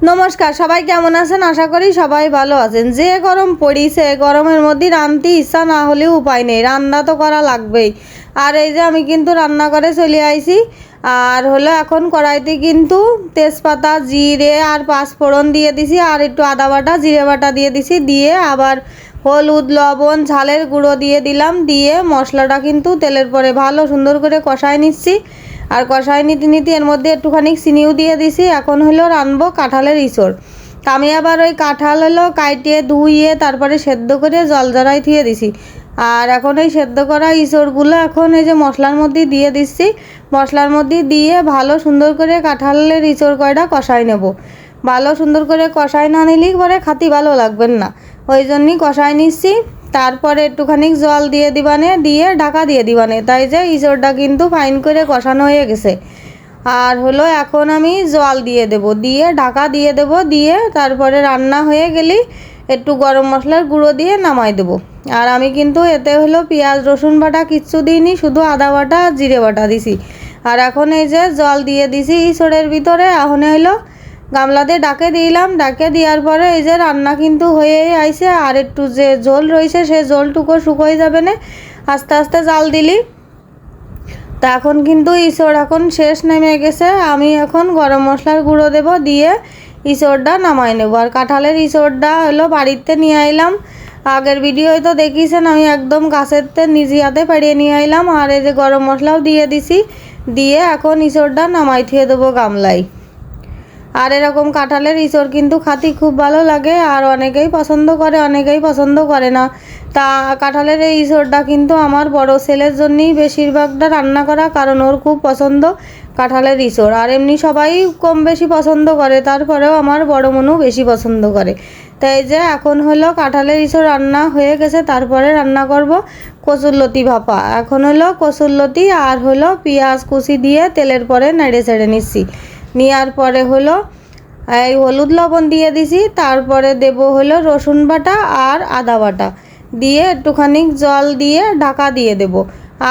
নমস্কার, সবাই কেমন আছেন? আশা করি সবাই ভালো আছেন। যে গরম পড়িছে, গরমের মধ্যে রাঁধতে ইচ্ছা না হলেও উপায় নেই, রান্না তো করা লাগবেই। আর এই যে আমি কিন্তু রান্না করে চলে আইছি। আর হলো এখন কড়াইতে কিন্তু তেজপাতা, জিরে আর পাঁচফোড়ন দিয়ে দিছি, আর একটু আদা বাটা, জিরে বাটা দিয়ে দিছি, দিয়ে আবার হলুদ, লবণ, ঝালের গুঁড়ো দিয়ে দিলাম, দিয়ে মশলাটা কিন্তু তেলের পরে ভালো সুন্দর করে কষায় নিচ্ছি। আর কষায় নিতে নিতে এর মধ্যে একটুখানি চিনিও দিয়ে দিছি। এখন হলো রানবো কাঁঠালের ইঁচড়। তা আমি আবার ওই কাঁঠাল হলো কাটিয়ে ধুইয়ে তারপরে সেদ্ধ করে জল জড়াই থুয়ে দিছি। আর এখন এই সেদ্ধ করা ইঁচড়গুলো এখন এই যে মশলার মধ্যে দিয়ে দিচ্ছি। মশলার মধ্যে দিয়ে ভালো সুন্দর করে কাঁঠালের ইঁচড় কয়টা কষাই নেব। ভালো সুন্দর করে কষাই না নিলেই পরে খাতি ভালো লাগবেন না, ওই জন্যই কষাই নিচ্ছি। তারপরে একটুখানি জল দিয়ে দিবানে, দিয়ে ঢাকা দিয়ে দিবানে, তাই যে ইঁচড়টা কিন্তু ফাইন করে কষানো হয়ে গেছে। আর হলো এখন আমি জল দিয়ে দেব, দিয়ে ঢাকা দিয়ে দেব, দিয়ে তারপরে রান্না হয়ে গেলেই একটু গরম মশলার গুঁড়ো দিয়ে নামাই দেব। আর আমি কিন্তু এতে হলো পেঁয়াজ রসুন বাটা কিচ্ছু দিইনি, শুধু আদা বাটা জিরে বাটা দিছি। আর এখন এই যে জল দিয়ে দিছি ইঁচড়ের ভিতরে। এখন হলো গামলাতে ডাকে দিলাম, ডাকে দেওয়ার পরে এই যে রান্না কিন্তু হয়ে আইছে। আর একটু যে জল রয়েছে সে জলটুকু শুকোই যাবে না আস্তে আস্তে জাল দিলি। তা এখন কিন্তু ইঁচড় এখন শেষ নেমে গেছে। আমি এখন গরম মশলার গুঁড়ো দেব, দিয়ে ইঁচড়টা নামাই নেব। আর কাঁঠালের ইঁচড়টা হলো বাড়িতে নিয়ে আইলাম, আগের ভিডিওয় তো দেখিয়েছেন আমি একদম গাছেরতে নিজে হাতে পাড়িয়ে নিয়ে আইলাম। আর এই যে গরম মশলাও দিয়ে দিছি, দিয়ে এখন ইঁচড়টা নামাই থুয়ে দেবো গামলায়। আর এরকম কাঁঠালের ইঁচড় কিন্তু খাতি খুব ভালো লাগে, আর অনেকেই পছন্দ করে, অনেকেই পছন্দ করে না। তা কাঁঠালের এই ইঁচড়টা কিন্তু আমার বড় ছেলের জন্যই বেশিরভাগটা রান্না করা, কারণ ওর খুব পছন্দ কাঁঠালের ইঁচড়। আর এমনি সবাই কম বেশি পছন্দ করে, তারপরেও আমার বড় মনু বেশি পছন্দ করে। তাই যে এখন হলো কাঁঠালের ইঁচড় রান্না হয়ে গেছে, তারপরে রান্না করব কচুরলতি ভাপা। এখন হলো কচুরলতি আর হলো পেঁয়াজ কুচি দিয়ে তেলের পরে নেড়ে ছেড়ে নিচ্ছি। নেওয়ার পরে হলো এই হলুদ লবণ দিয়ে দিছি, তারপরে দেব হলো রসুন বাটা আর আদা বাটা, দিয়ে একটুখানি জল দিয়ে ঢাকা দিয়ে দেব।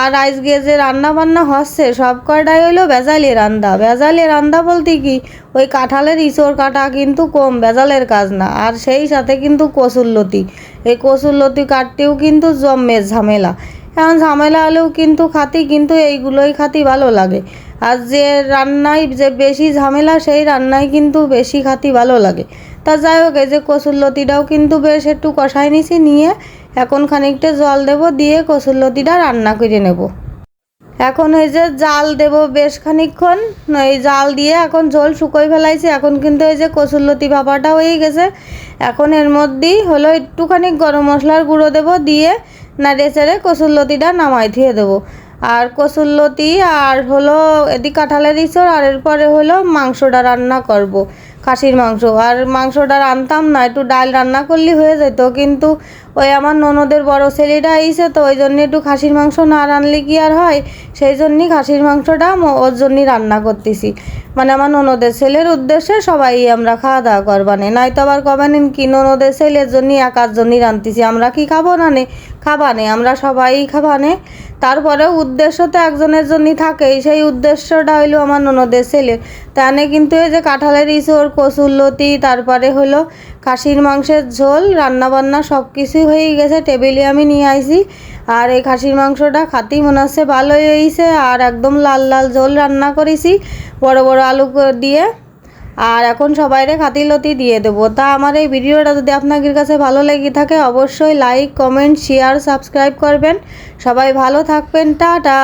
আর আজকে যে রান্না বান্না হচ্ছে সব কয়টাই হইলো ভেজালি রান্না। ভেজালি রান্না বলতে কি, ওই কাঁঠালের ইঁচড় কাটা কিন্তু কম ভেজালের কাজ না। আর সেই সাথে কিন্তু কচুরলতি, এই কচুরলতি কাটতেও কিন্তু জম্মের ঝামেলা। এখন ঝামেলা হলেও কিন্তু খাতি, কিন্তু এইগুলোই খাতি ভালো লাগে। আর যে রান্নায় যে বেশি ঝামেলা সেই রান্নায় কিন্তু বেশি খাতি ভালো লাগে। তা যাই হোক, এই যে কচুরলতিটাও কিন্তু বেশ একটু কষাই নিছি, নিয়ে এখন খানিকটা জল দেব, দিয়ে কচুরলতিটা রান্না করে নেব। এখন এই যে জাল দেব বেশ খানিকক্ষণ, এই জাল দিয়ে এখন ঝোল শুকোই ফেলাইছে। এখন কিন্তু এই যে কচুরলতি ভাপাটা হয়ে গেছে। এখন এর মধ্যেই হলো একটুখানি গরম মশলার গুঁড়ো দেব, দিয়ে নাড়িয়ে চেড়ে কচুরলতিটা নামাই দিয়ে দেবো। আর কচুরলতি আর হলো এদিক কাঁঠালের ইঁচড়, আর এরপরে হলো মাংসটা রান্না করব, খাসির মাংস। আর মাংসটা রান্তাম না, একটু ডাল রান্না করলে হয়ে যেত, কিন্তু ওই আমার ননদের বড় ছেলেটা আইছে, তো ওই জন্য একটু খাসির মাংস না রানলে কি আর হয়, সেই জন্যই খাসির মাংসটা ওর জন্যই রান্না করতেছি। মানে আমার ননদের ছেলের উদ্দেশ্যে সবাই আমরা খাওয়া দাওয়া করবানে, নাই তো আবার কবেন কি ননদের ছেলের জন্যই একার জন্যই রাঁধতেছি, আমরা কি খাবো না নে, খাবানে আমরা সবাই খাবানে। তারপরেও উদ্দেশ্য তো একজনের জন্যই থাকেই, সেই উদ্দেশ্যটা হইলো আমার ননদের ছেলের। তানে কিন্তু এই যে কাঁঠালের ইঁচড়, কচুরলতি, তারপরে হলো খাসির মাংসের ঝোল, রান্নাবান্না সব কিছুই হয়ে গেছে, টেবিলে আমি নিয়ে আইছি। আর এই খাসির মাংসটা খাতেই মনে হচ্ছে ভালোই হয়েছে, আর একদম লাল লাল ঝোল রান্না করেছি বড় বড় আলু দিয়ে। আর এখন সবাইরে খাতিলতি দিয়ে দেবো। তা আমার এই ভিডিওটা যদি আপনাদের কাছে ভালো লেগে থাকে, অবশ্যই লাইক কমেন্ট শেয়ার সাবস্ক্রাইব করবেন। সবাই ভালো থাকবেন, টাটা।